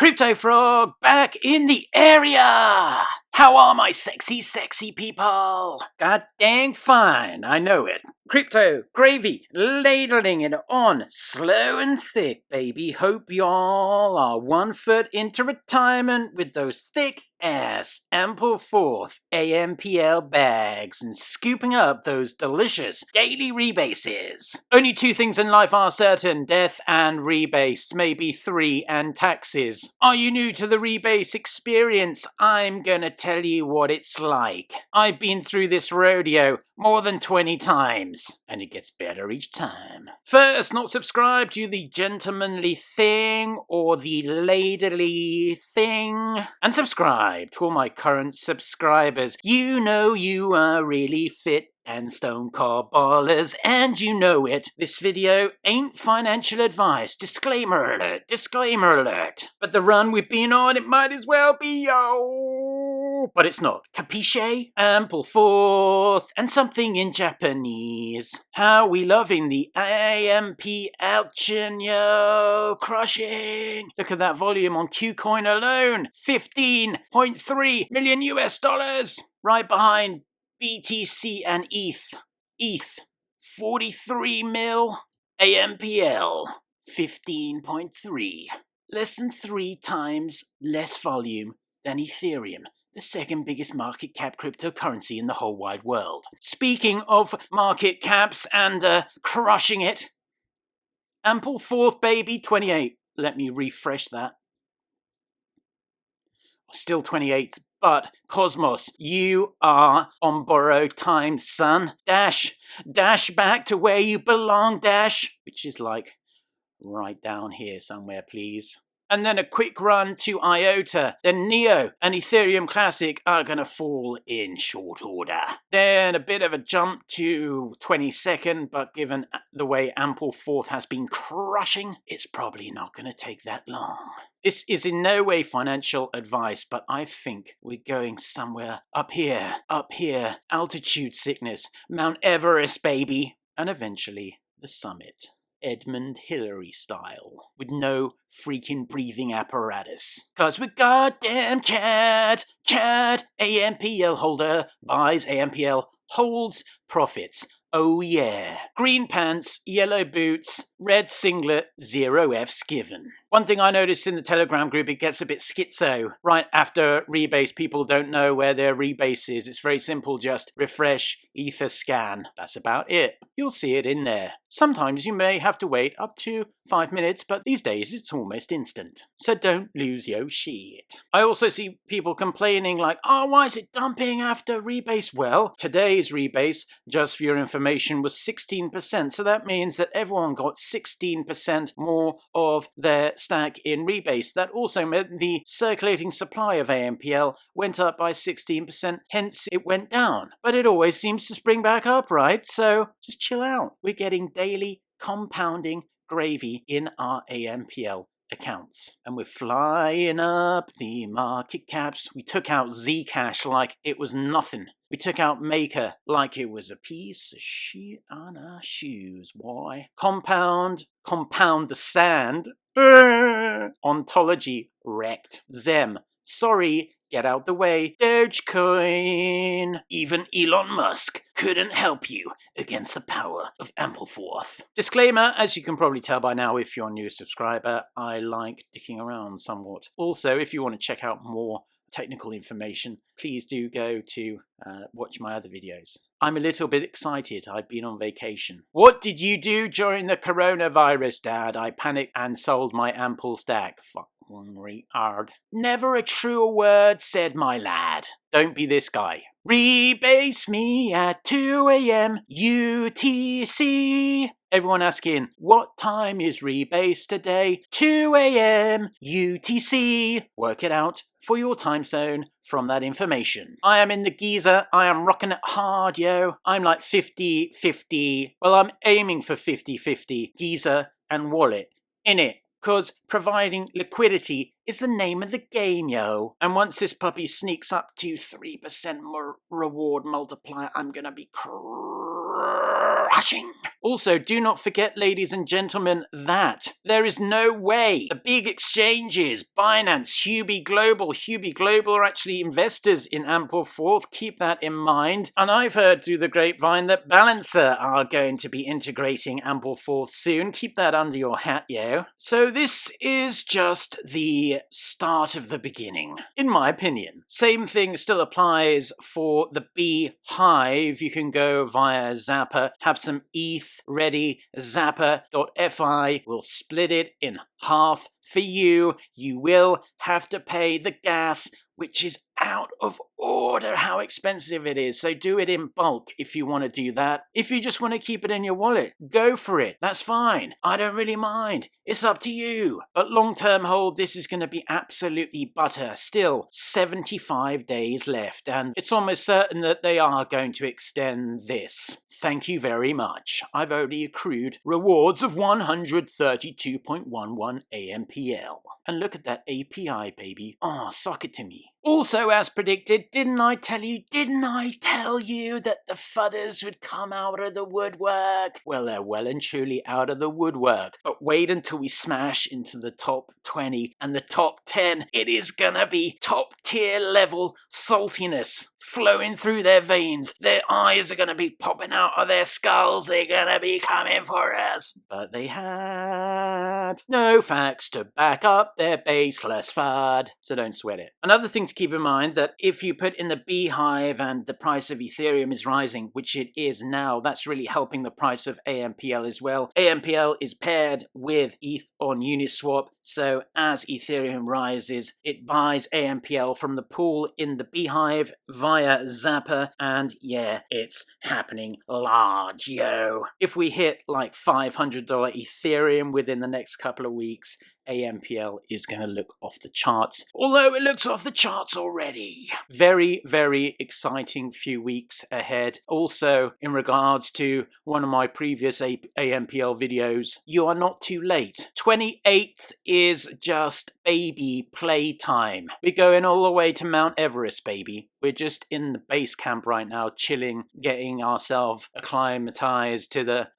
Crypto Frog back in the area! How are my sexy people? God dang fine, I know it. Crypto, gravy, ladling it on, slow and thick, baby. Hope y'all are 1 foot into retirement with those thick ass Ampleforth AMPL bags and scooping up those delicious daily rebases. Only 2 things in life are certain: death and rebase, maybe 3 and taxes. Are you new to the rebase experience? I'm gonna tell you what it's like. I've been through this rodeo more than 20 times, and it gets better each time. First, not subscribed to the gentlemanly thing or the ladyly thing, and subscribe to all my current subscribers. You know you are really fit and stone cold ballers, and you know it. This video ain't financial advice. Disclaimer alert, disclaimer alert. But the run we've been on, it might as well be, but it's not. Capisce? Ampleforth, and something in Japanese. How we loving the AMPL, yo, crushing. Look at that volume on Qcoin alone. 15.3 million US dollars. Right behind BTC and ETH, 43 mil. AMPL, 15.3. Less than 3 times less volume than Ethereum, the second biggest market cap cryptocurrency in the whole wide world. Speaking of market caps and crushing it, Ampleforth baby, 28. Let me refresh that. Still 28, but Cosmos, you are on borrowed time, son. Dash back to where you belong, Dash, which is like right down here somewhere, please. And then a quick run to IOTA. Then Neo and Ethereum Classic are going to fall in short order. Then a bit of a jump to 22nd, but given the way Ampleforth has been crushing, it's probably not going to take that long. This is in no way financial advice, but I think we're going somewhere up here, altitude sickness, Mount Everest, baby, and eventually the summit. Edmund Hillary style, with no freaking breathing apparatus. Cause we're goddamn Chad, AMPL holder, buys AMPL, holds profits. Oh yeah. Green pants, yellow boots, red singlet, 0 F's given. One thing I noticed in the Telegram group, it gets a bit schizo. Right after rebase, people don't know where their rebase is. It's very simple, just refresh, ether scan. That's about it. You'll see it in there. Sometimes you may have to wait up to 5 minutes, but these days it's almost instant. So don't lose your shit. I also see people complaining like, oh, why is it dumping after rebase? Well, today's rebase, just for your information, was 16%. So that means that everyone got 16% more of their stack in rebase. That also meant the circulating supply of AMPL went up by 16%, hence it went down. But it always seems to spring back up, right? So just chill out. We're getting daily compounding gravy in our AMPL accounts. And we're flying up the market caps. We took out Zcash like it was nothing. We took out Maker like it was a piece of shit on our shoes, boy. Compound the sand. Ontology wrecked. Zem, sorry, get out the way. Dogecoin. Even Elon Musk couldn't help you against the power of Ampleforth. Disclaimer, as you can probably tell by now if you're a new subscriber, I like dicking around somewhat. Also, if you want to check out more technical information, please do go to watch my other videos. I'm a little bit excited. I've been on vacation. What did you do during the coronavirus, Dad? I panicked and sold my Ample stack. Fuck. Hard. Never a truer word, said my lad. Don't be this guy. Rebase me at 2 a.m. UTC. Everyone asking, what time is rebase today? 2 a.m. UTC. Work it out for your time zone from that information. I am in the geezer. I am rocking it hard, yo. I'm like 50-50. Well, I'm aiming for 50-50 geezer and wallet in it. Because providing liquidity is the name of the game, yo. And once this puppy sneaks up to 3% more reward multiplier, I'm gonna be crushing crushing. Also, do not forget, ladies and gentlemen, that there is no way the big exchanges, Binance, Huobi Global are actually investors in Ampleforth. Keep that in mind. And I've heard through the grapevine that Balancer are going to be integrating Ampleforth soon. Keep that under your hat, yo. So this is just the start of the beginning, in my opinion. Same thing still applies for the Beehive. You can go via Zapper, have some ETH ready. Zapper.fi will split it in half for you. You will have to pay the gas, which is out of order how expensive it is. So do it in bulk if you want to do that. If you just want to keep it in your wallet, go for it. That's fine. I don't really mind. It's up to you. But long-term hold, this is going to be absolutely butter. Still 75 days left, and it's almost certain that they are going to extend this. Thank you very much. I've already accrued rewards of 132.11 AMPL. And look at that API, baby. Oh, suck it to me. Also, as predicted, didn't I tell you that the fudders would come out of the woodwork? Well, they're well and truly out of the woodwork. But wait until we smash into the top 20 and the top 10. It is gonna be top tier level saltiness flowing through their veins. Their eyes are gonna be popping out of their skulls. They're gonna be coming for us. But they had no facts to back up their baseless FUD. So don't sweat it. Another thing to keep in mind, that if you put in the Beehive and the price of Ethereum is rising, which it is now, that's really helping the price of AMPL as well. AMPL is paired with ETH on Uniswap, so as Ethereum rises, it buys AMPL from the pool in the Beehive via Zapper, and yeah, it's happening large, yo. If we hit like $500 Ethereum within the next couple of weeks, AMPL is going to look off the charts, although it looks off the charts already. Very, very exciting few weeks ahead. Also, in regards to one of my previous AMPL videos, you are not too late. 28th is just baby playtime. We're going all the way to Mount Everest, baby. We're just in the base camp right now, chilling, getting ourselves acclimatized to the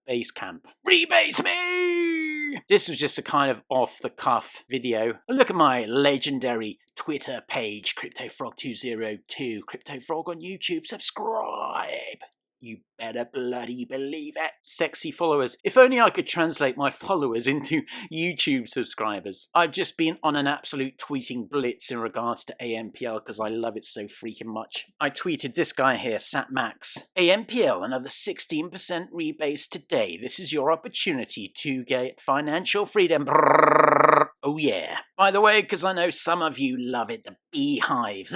base camp. Rebase me! This was just a kind of off-the-cuff video. Look at my legendary Twitter page, CryptoFrog202, CryptoFrog on YouTube. Subscribe! You better bloody believe it. Sexy followers. If only I could translate my followers into YouTube subscribers. I've just been on an absolute tweeting blitz in regards to AMPL because I love it so freaking much. I tweeted this guy here, SatMax. AMPL, another 16% rebase today. This is your opportunity to get financial freedom. Brrr. Oh yeah. By the way, because I know some of you love it, the Beehive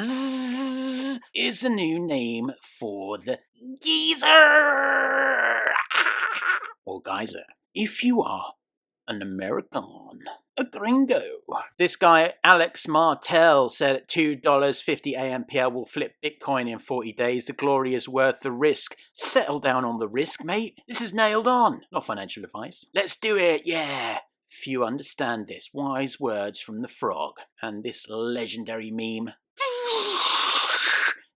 is a new name for the geezer or geyser. If you are an American, a gringo. This guy, Alex Martell, said at $2.50 AMPL will flip Bitcoin in 40 days. The glory is worth the risk. Settle down on the risk, mate. This is nailed on. Not financial advice. Let's do it, yeah. Few understand this. Wise words from the frog and this legendary meme.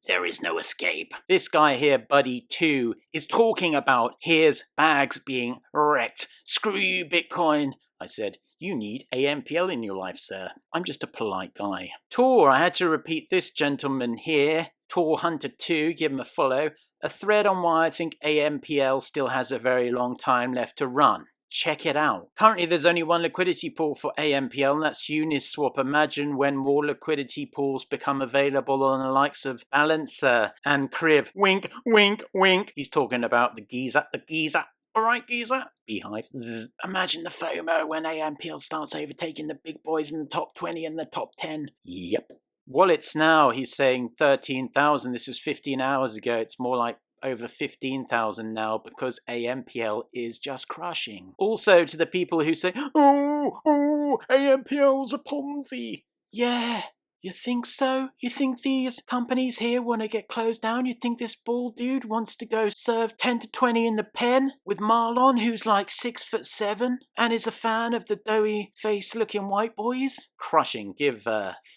There is no escape. This guy here, Buddy2, is talking about his bags being wrecked. Screw you, Bitcoin. I said, you need AMPL in your life, sir. I'm just a polite guy. Tor, I had to repeat this gentleman here. Tor Hunter 2, give him a follow. A thread on why I think AMPL still has a very long time left to run. Check it out. Currently, there's only one liquidity pool for AMPL, and that's Uniswap. Imagine when more liquidity pools become available on the likes of Balancer and Crib. Wink, wink, wink. He's talking about the geezer. All right, geezer. Beehive. Zzz. Imagine the FOMO when AMPL starts overtaking the big boys in the top 20 and the top 10. Yep. Wallets now, he's saying 13,000. This was 15 hours ago. It's more like over 15,000 now because AMPL is just crushing. Also, to the people who say, oh, AMPL's a ponzi. Yeah, you think so? You think these companies here want to get closed down? You think this bald dude wants to go serve 10 to 20 in the pen with Marlon, who's like 6'7" and is a fan of the doughy face looking white boys? Crushing. Give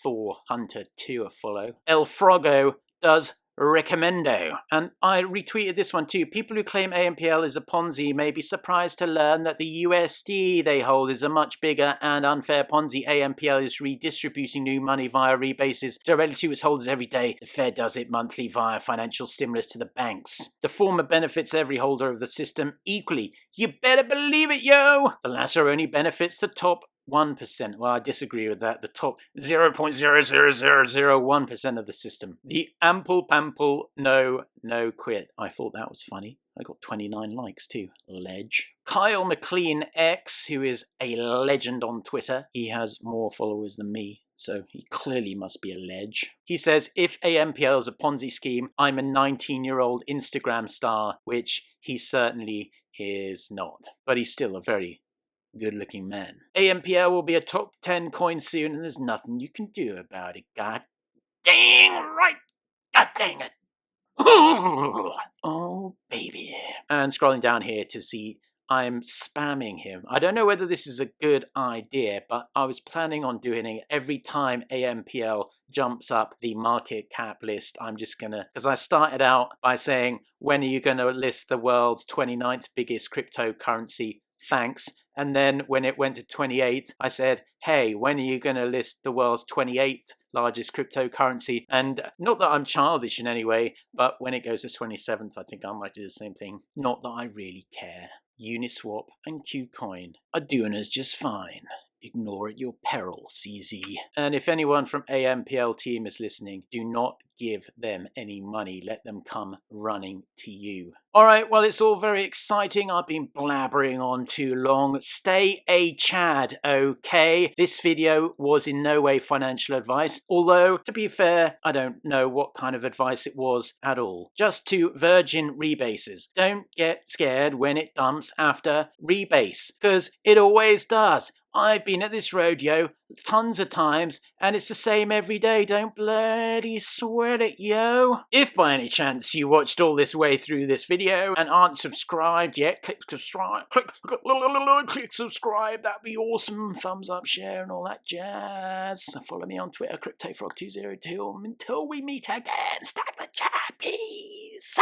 Thor Hunter 2 a follow. El Frogo does recommendo. And I retweeted this one too. People who claim AMPL is a Ponzi may be surprised to learn that the USD they hold is a much bigger and unfair Ponzi. AMPL is redistributing new money via rebases directly to its holders every day. The Fed does it monthly via financial stimulus to the banks. The former benefits every holder of the system equally. You better believe it, yo! The latter only benefits the top 1%. Well, I disagree with that. The top 0.00001% of the system. The Ampleforth no quit. I thought that was funny. I got 29 likes too. Ledge. Kyle McLean X, who is a legend on Twitter. He has more followers than me, so he clearly must be a ledge. He says, if AMPL is a Ponzi scheme, I'm a 19-year-old Instagram star, which he certainly is not. But he's still a very good-looking man. AMPL will be a top 10 coin soon, and there's nothing you can do about it. God dang right! God dang it! Oh, baby. And scrolling down here to see I'm spamming him. I don't know whether this is a good idea, but I was planning on doing it every time AMPL jumps up the market cap list. I'm just gonna, because I started out by saying, when are you gonna list the world's 29th biggest cryptocurrency? Thanks. And then when it went to 28, I said, hey, when are you going to list the world's 28th largest cryptocurrency? And not that I'm childish in any way, but when it goes to 27th, I think I might do the same thing. Not that I really care. Uniswap and KuCoin are doing us just fine. Ignore at your peril, CZ. And if anyone from AMPL team is listening, do not give them any money. Let them come running to you. All right, well, it's all very exciting. I've been blabbering on too long. Stay a Chad, okay? This video was in no way financial advice, although, to be fair, I don't know what kind of advice it was at all. Just to virgin rebases. Don't get scared when it dumps after rebase, because it always does. I've been at this rodeo tons of times, and it's the same every day. Don't bloody sweat it, yo. If by any chance you watched all this way through this video and aren't subscribed yet, click subscribe. Click subscribe. That'd be awesome. Thumbs up, share, and all that jazz. Follow me on Twitter, CryptoFrog202. Until we meet again, stack the chat. Peace.